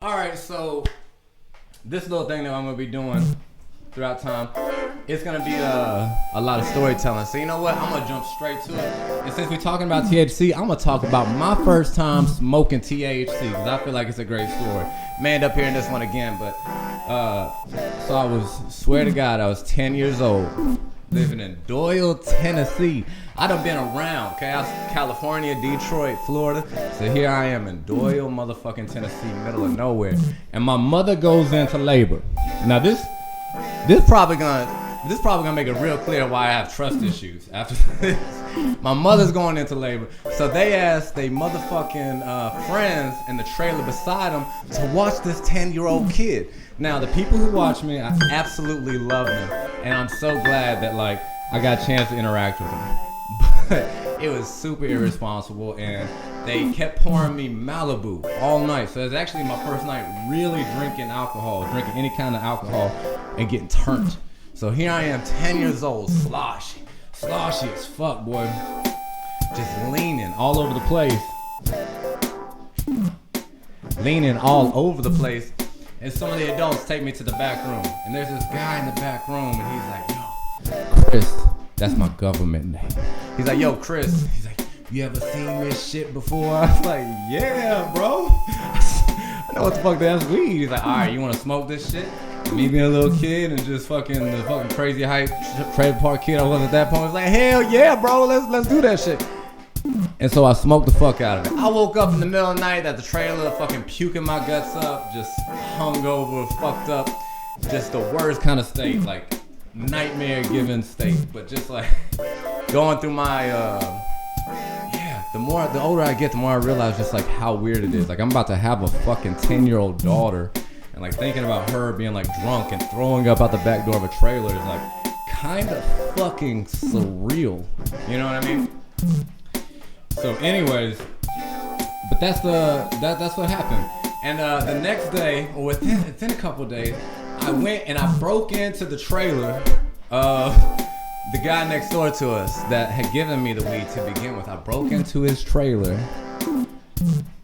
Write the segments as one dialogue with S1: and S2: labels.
S1: All right, so this little thing that I'm gonna be doing throughout time, it's gonna be a lot of storytelling. So you know what? I'm gonna jump straight to it. And since we're talking about THC, I'm gonna talk about my first time smoking THC because I feel like it's a great story. May end up hearing this one again, but so I was, swear to God, I was 10 years old, living in Doyle, Tennessee. I done been around, okay? I was California, Detroit, Florida. So here I am in Doyle, motherfucking Tennessee, middle of nowhere. And my mother goes into labor. Now this probably gonna make it real clear why I have trust issues after this. My mother's going into labor. So they asked they motherfucking friends in the trailer beside them to watch this 10-year-old kid. Now the people who watch me, I absolutely love them. And I'm so glad that like I got a chance to interact with them. But it was super irresponsible and they kept pouring me Malibu all night. So it's actually my first night really drinking any kind of alcohol and getting turned. So here I am, 10 years old, sloshy as fuck, boy. Just leaning all over the place. And some of the adults take me to the back room. And there's this guy in the back room and he's like, yo, Chris, that's my government name. He's like, yo, Chris. He's like, you ever seen this shit before? I was like, yeah, bro. I know what the fuck that's weed. He's like, all right, you want to smoke this shit? Me being a little kid and just the fucking crazy hype trailer park kid I was at that point. I was like, hell yeah, bro, let's do that shit. And so I smoked the fuck out of it. I woke up in the middle of the night at the trailer, fucking puking my guts up, just hungover, fucked up, just the worst kind of state, like nightmare giving state. But just like going through my the older I get, the more I realize just like how weird it is. Like I'm about to have a fucking 10-year-old daughter. And like thinking about her being like drunk and throwing up out the back door of a trailer is like kind of fucking surreal. You know what I mean? So anyways, but that's what happened. And the next day, or within a couple of days, I went and I broke into the trailer of the guy next door to us that had given me the weed to begin with. I broke into his trailer,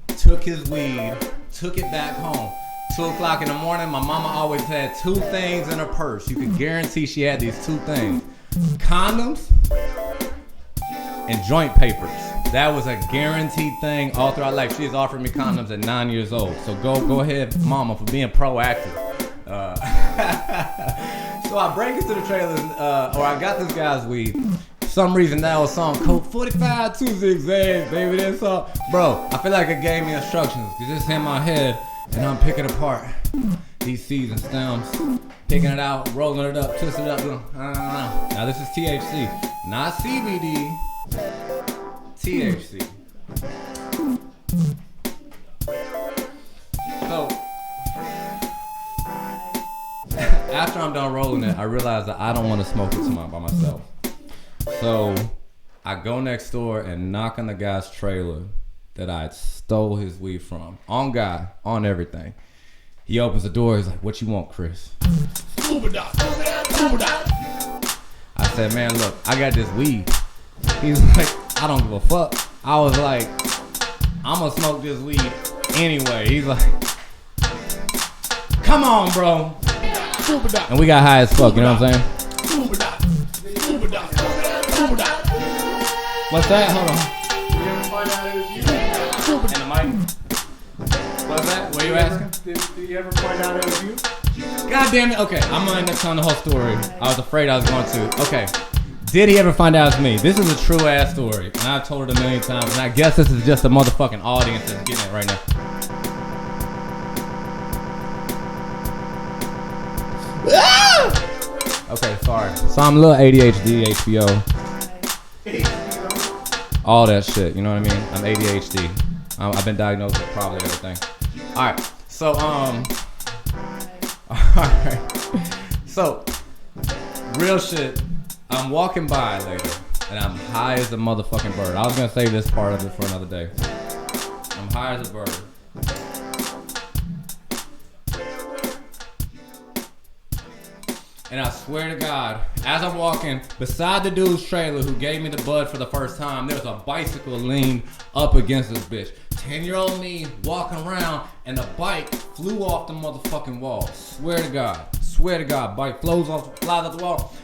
S1: took his weed, took it back home. 2 o'clock in the morning, my mama always had 2 things in her purse. You could guarantee she had these 2 things. Condoms and joint papers. That was a guaranteed thing all throughout life. She has offered me condoms at 9 years old. So go ahead, mama, for being proactive. So I break into the trailer, or I got this guy's weed. For some reason that was song code 45 2 zigzags, baby. That song, bro. I feel like it gave me instructions because it's in my head. And I'm picking apart these seeds and stems, picking it out, rolling it up, twisting it up. Now this is THC, not CBD, THC. So after I'm done rolling it, I realize that I don't want to smoke it by myself. So I go next door and knock on the guy's trailer that I stole his weed from. On God, on everything. He opens the door, he's like, what you want, Chris? I said, man, look, I got this weed. He's like, I don't give a fuck. I was like, I'm gonna smoke this weed anyway. He's like, come on, bro. And we got high as fuck, you know what I'm saying? What's that? Hold on. And the mic. What's that? What are you asking?
S2: Did you ever find out it was you?
S1: God damn it. Okay, I'm gonna end up telling the whole story. I was afraid I was going to. Okay. Did he ever find out it's me? This is a true ass story. And I've told it a million times. And I guess this is just the motherfucking audience that's getting it right now. Okay, sorry. So I'm a little ADHD, HBO. All that shit, you know what I mean? I'm ADHD. I've been diagnosed with probably everything. Alright, so, alright. So, real shit. I'm walking by later, and I'm high as a motherfucking bird. I was gonna save this part of it for another day. I'm high as a bird. And I swear to God, as I'm walking beside the dude's trailer who gave me the bud for the first time, there's a bicycle leaned up against this bitch. 10-year-old me walking around and the bike flew off the motherfucking wall. Swear to God, bike flies off the wall.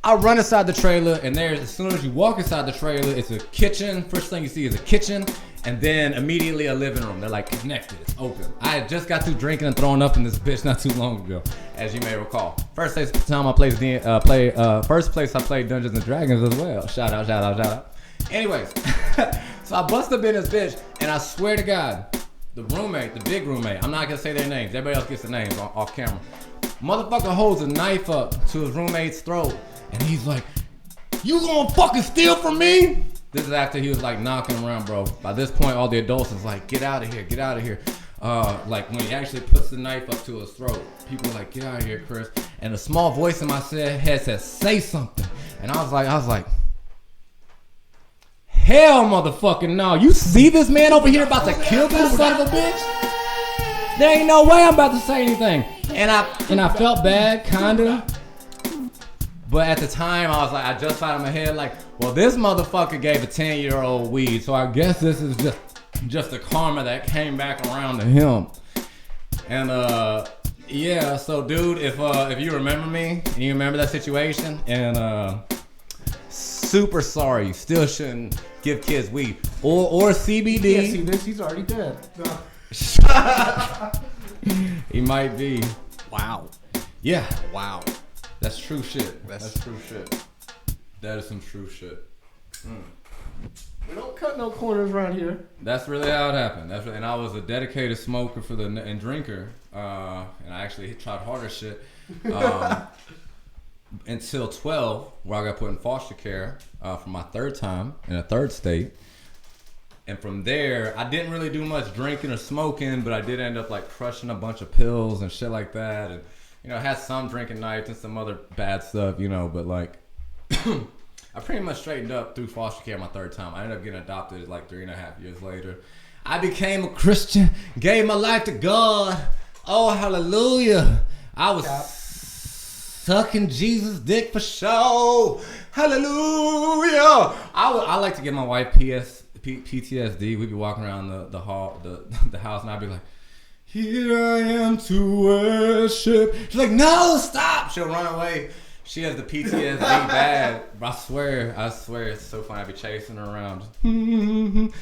S1: I run inside the trailer, and there's, as soon as you walk inside the trailer, it's a kitchen. First thing you see is a kitchen, and then immediately a living room. They're like connected, it's open. I had just got through drinking and throwing up in this bitch not too long ago, as you may recall. First place I played Dungeons and Dragons as well. Shout out. Anyways, so I bust up in this bitch, and I swear to God, the big roommate, I'm not gonna say their names, everybody else gets the names off camera. Motherfucker holds a knife up to his roommate's throat, and he's like, "You gonna fucking steal from me?" This is after he was like knocking around, bro. By this point, all the adults is like, get out of here. Like when he actually puts the knife up to his throat, people are like, get out of here, Chris. And a small voice in my head said, say something. And I was like, hell motherfucking no. You see this man over here about to kill this son of a bitch? There ain't no way I'm about to say anything. And I felt bad, kinda. But at the time, I was like, I just thought in my head, like, well, this motherfucker gave a 10-year-old weed, so I guess this is just the karma that came back around to him. And yeah, so dude, if you remember me and you remember that situation, and super sorry, you still shouldn't give kids weed or CBD.
S2: He can't see this. He's already dead. No.
S1: He might be.
S3: Wow.
S1: Yeah.
S3: Wow.
S1: That's true shit. That's true shit. That is some true shit.
S2: We don't cut no corners around here.
S1: That's really how it happened. And I was a dedicated smoker and drinker. And I actually tried harder shit. Until 12, where I got put in foster care for my third time in a third state. And from there, I didn't really do much drinking or smoking, but I did end up like crushing a bunch of pills and shit like that. And I had some drinking nights and some other bad stuff, but like, I pretty much straightened up through foster care my third time. I ended up getting adopted like 3.5 years later. I became a Christian, gave my life to God. Oh, hallelujah. I was sucking Jesus' dick for show. Hallelujah. I like to give my wife PTSD. We'd be walking around the hall, the house, and I'd be like, here I am to worship. She's like, no, stop. She'll run away. She has the PTSD bad. I swear, it's so funny. I'd be chasing her around.